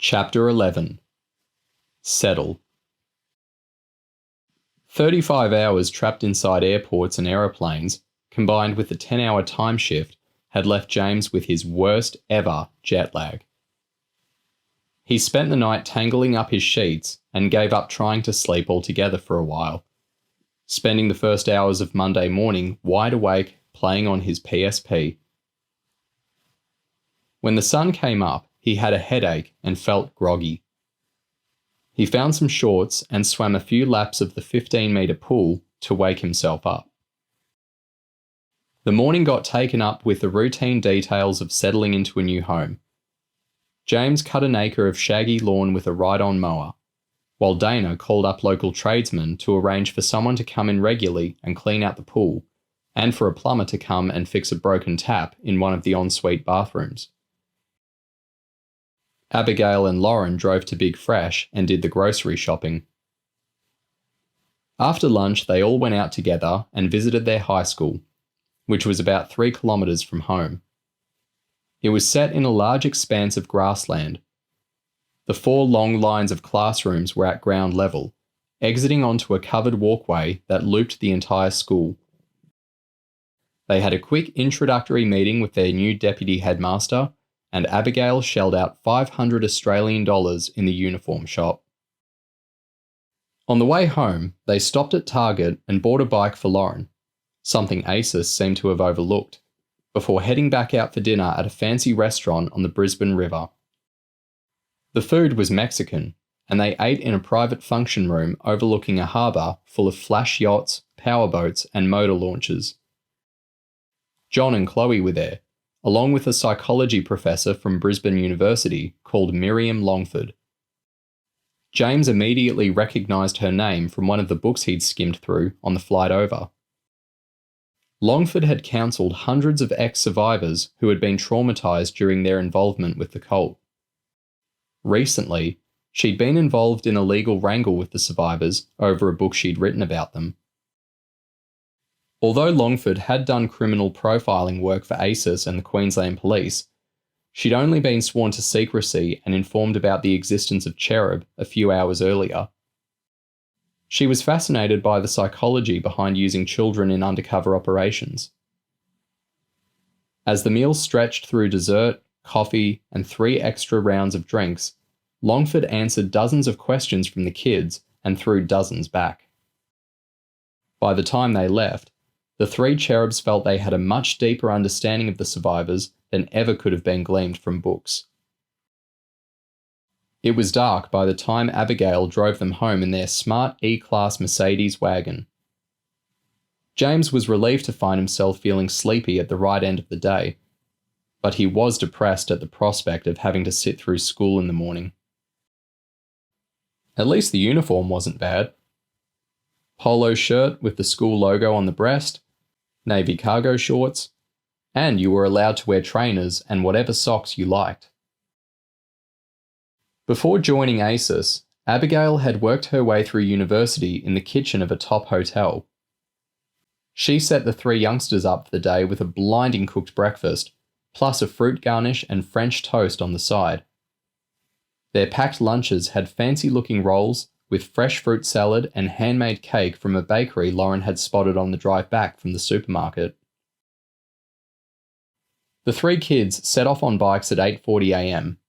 Chapter 11. Settle. 35 hours trapped inside airports and aeroplanes, combined with a 10-hour time shift, had left James with his worst ever jet lag. He spent the night tangling up his sheets and gave up trying to sleep altogether for a while, spending the first hours of Monday morning wide awake playing on his PSP. When the sun came up, he had a headache and felt groggy. He found some shorts and swam a few laps of the 15-metre pool to wake himself up. The morning got taken up with the routine details of settling into a new home. James cut an acre of shaggy lawn with a ride-on mower, while Dana called up local tradesmen to arrange for someone to come in regularly and clean out the pool, and for a plumber to come and fix a broken tap in one of the ensuite bathrooms. Abigail and Lauren drove to Big Fresh and did the grocery shopping. After lunch, they all went out together and visited their high school, which was about 3 kilometres from home. It was set in a large expanse of grassland. The 4 long lines of classrooms were at ground level, exiting onto a covered walkway that looped the entire school. They had a quick introductory meeting with their new deputy headmaster, and Abigail shelled out $500 Australian in the uniform shop. On the way home, they stopped at Target and bought a bike for Lauren, something Acis seemed to have overlooked, before heading back out for dinner at a fancy restaurant on the Brisbane River. The food was Mexican, and they ate in a private function room overlooking a harbour full of flash yachts, powerboats, and motor launches. John and Chloe were there, along with a psychology professor from Brisbane University called Miriam Longford. James immediately recognised her name from one of the books he'd skimmed through on the flight over. Longford had counselled hundreds of ex-survivors who had been traumatised during their involvement with the cult. Recently, she'd been involved in a legal wrangle with the survivors over a book she'd written about them. Although Longford had done criminal profiling work for ACIS and the Queensland Police, she'd only been sworn to secrecy and informed about the existence of Cherub a few hours earlier. She was fascinated by the psychology behind using children in undercover operations. As the meal stretched through dessert, coffee, and 3 extra rounds of drinks, Longford answered dozens of questions from the kids and threw dozens back. By the time they left, the 3 cherubs felt they had a much deeper understanding of the survivors than ever could have been gleaned from books. It was dark by the time Abigail drove them home in their smart E-Class Mercedes wagon. James was relieved to find himself feeling sleepy at the right end of the day, but he was depressed at the prospect of having to sit through school in the morning. At least the uniform wasn't bad. Polo shirt with the school logo on the breast, navy cargo shorts, and you were allowed to wear trainers and whatever socks you liked. Before joining ACIS, Abigail had worked her way through university in the kitchen of a top hotel. She set the 3 youngsters up for the day with a blinding cooked breakfast, plus a fruit garnish and French toast on the side. Their packed lunches had fancy-looking rolls with fresh fruit salad and handmade cake from a bakery Lauren had spotted on the drive back from the supermarket. The 3 kids set off on bikes at 8:40 a.m.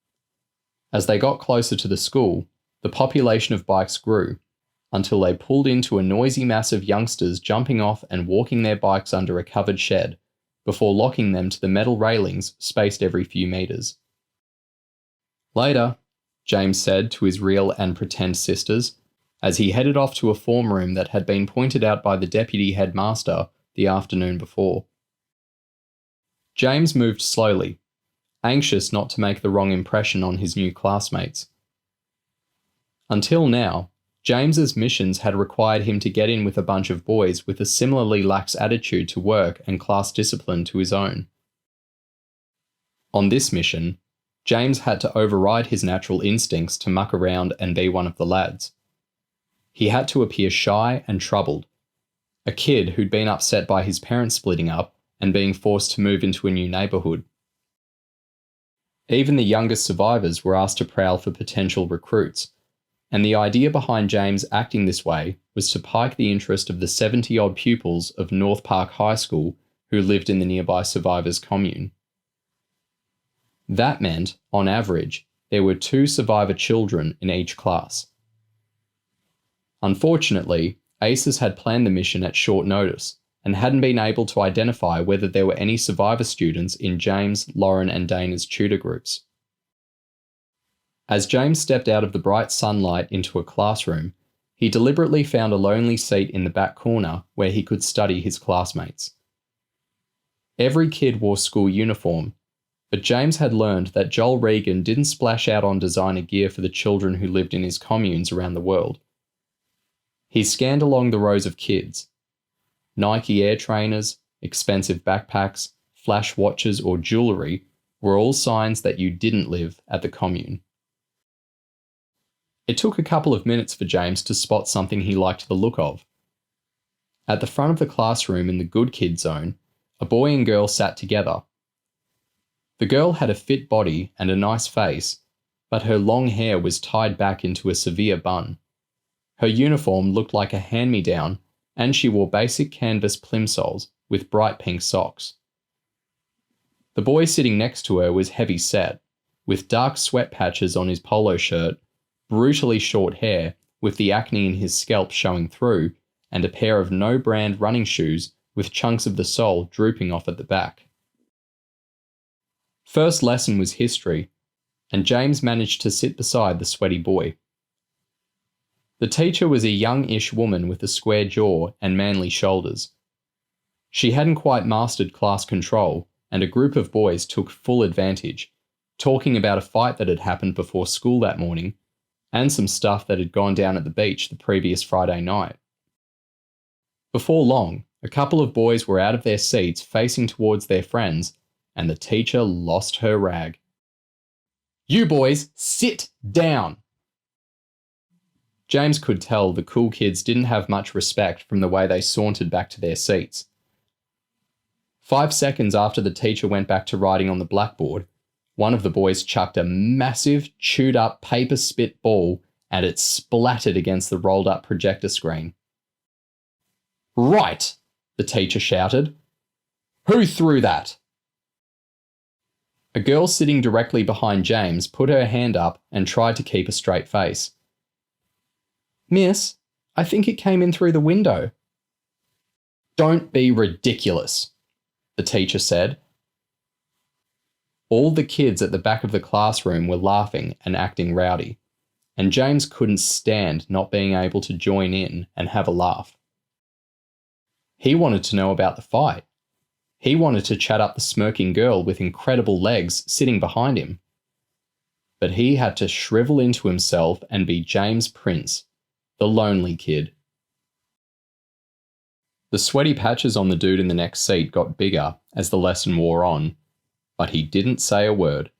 As they got closer to the school, the population of bikes grew, until they pulled into a noisy mass of youngsters jumping off and walking their bikes under a covered shed, before locking them to the metal railings spaced every few metres. "Later," James said to his real and pretend sisters, as he headed off to a form room that had been pointed out by the deputy headmaster the afternoon before. James moved slowly, anxious not to make the wrong impression on his new classmates. Until now, James's missions had required him to get in with a bunch of boys with a similarly lax attitude to work and class discipline to his own. On this mission, James had to override his natural instincts to muck around and be one of the lads. He had to appear shy and troubled, a kid who'd been upset by his parents splitting up and being forced to move into a new neighbourhood. Even the youngest survivors were asked to prowl for potential recruits, and the idea behind James acting this way was to pique the interest of the 70-odd pupils of North Park High School who lived in the nearby survivors' commune. That meant, on average, there were 2 survivor children in each class. Unfortunately, ACES had planned the mission at short notice and hadn't been able to identify whether there were any survivor students in James, Lauren and Dana's tutor groups. As James stepped out of the bright sunlight into a classroom, he deliberately found a lonely seat in the back corner where he could study his classmates. Every kid wore school uniform, but James had learned that Joel Regan didn't splash out on designer gear for the children who lived in his communes around the world. He scanned along the rows of kids. Nike Air trainers, expensive backpacks, flash watches or jewellery were all signs that you didn't live at the commune. It took a couple of minutes for James to spot something he liked the look of. At the front of the classroom in the good kid zone, a boy and girl sat together. The girl had a fit body and a nice face, but her long hair was tied back into a severe bun. Her uniform looked like a hand-me-down, and she wore basic canvas plimsolls with bright pink socks. The boy sitting next to her was heavy set, with dark sweat patches on his polo shirt, brutally short hair with the acne in his scalp showing through, and a pair of no-brand running shoes with chunks of the sole drooping off at the back. First lesson was history, and James managed to sit beside the sweaty boy. The teacher was a young-ish woman with a square jaw and manly shoulders. She hadn't quite mastered class control, and a group of boys took full advantage, talking about a fight that had happened before school that morning, and some stuff that had gone down at the beach the previous Friday night. Before long, a couple of boys were out of their seats facing towards their friends, and the teacher lost her rag. "You boys, sit down!" James could tell the cool kids didn't have much respect from the way they sauntered back to their seats. 5 seconds after the teacher went back to writing on the blackboard, one of the boys chucked a massive, chewed-up paper spit ball and it splattered against the rolled-up projector screen. "Right!" the teacher shouted. "Who threw that?" A girl sitting directly behind James put her hand up and tried to keep a straight face. "Miss, I think it came in through the window." "Don't be ridiculous," the teacher said. All the kids at the back of the classroom were laughing and acting rowdy, and James couldn't stand not being able to join in and have a laugh. He wanted to know about the fight. He wanted to chat up the smirking girl with incredible legs sitting behind him. But he had to shrivel into himself and be James Prince, the lonely kid. The sweaty patches on the dude in the next seat got bigger as the lesson wore on, but he didn't say a word.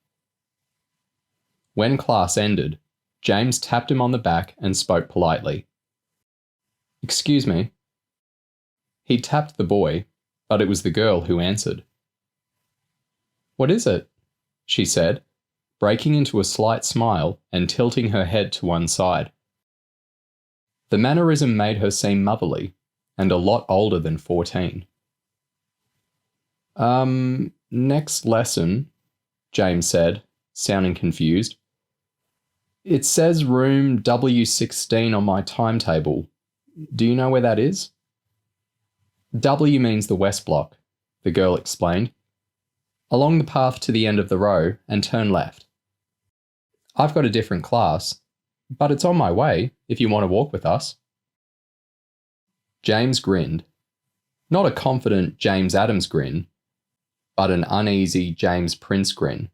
When class ended, James tapped him on the back and spoke politely. "Excuse me." He tapped the boy, but it was the girl who answered. "What is it?" she said, breaking into a slight smile and tilting her head to one side. The mannerism made her seem motherly, and a lot older than 14. Next lesson," James said, sounding confused. "It says room W16 on my timetable. Do you know where that is?" "W means the West Block," the girl explained. "Along the path to the end of the row and turn left. I've got a different class, but it's on my way if you want to walk with us." James grinned. Not a confident James Adams grin, but an uneasy James Prince grin.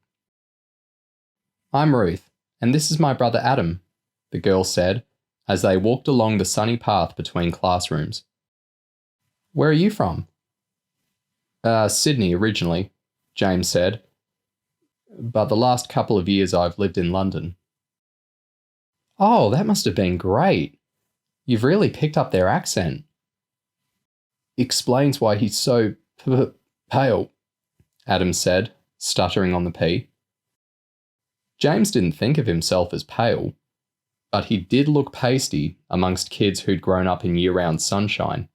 "I'm Ruth, and this is my brother Adam," the girl said, as they walked along the sunny path between classrooms. "Where are you from?" Sydney originally," James said, "but the last couple of years I've lived in London." "Oh, that must have been great. You've really picked up their accent." "Explains why he's so pale," Adam said, stuttering on the P. James didn't think of himself as pale, but he did look pasty amongst kids who'd grown up in year-round sunshine.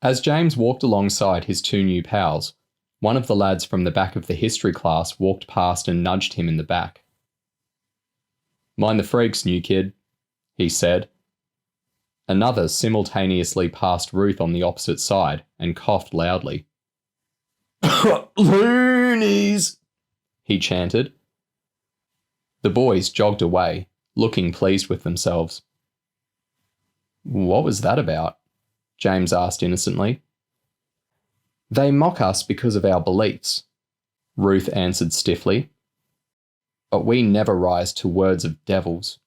As James walked alongside his two new pals, one of the lads from the back of the history class walked past and nudged him in the back. "Mind the freaks, new kid," he said. Another simultaneously passed Ruth on the opposite side and coughed loudly. "Loonies!" he chanted. The boys jogged away, looking pleased with themselves. "What was that about?" James asked innocently. "They mock us because of our beliefs," Ruth answered stiffly. "But we never rise to words of devils."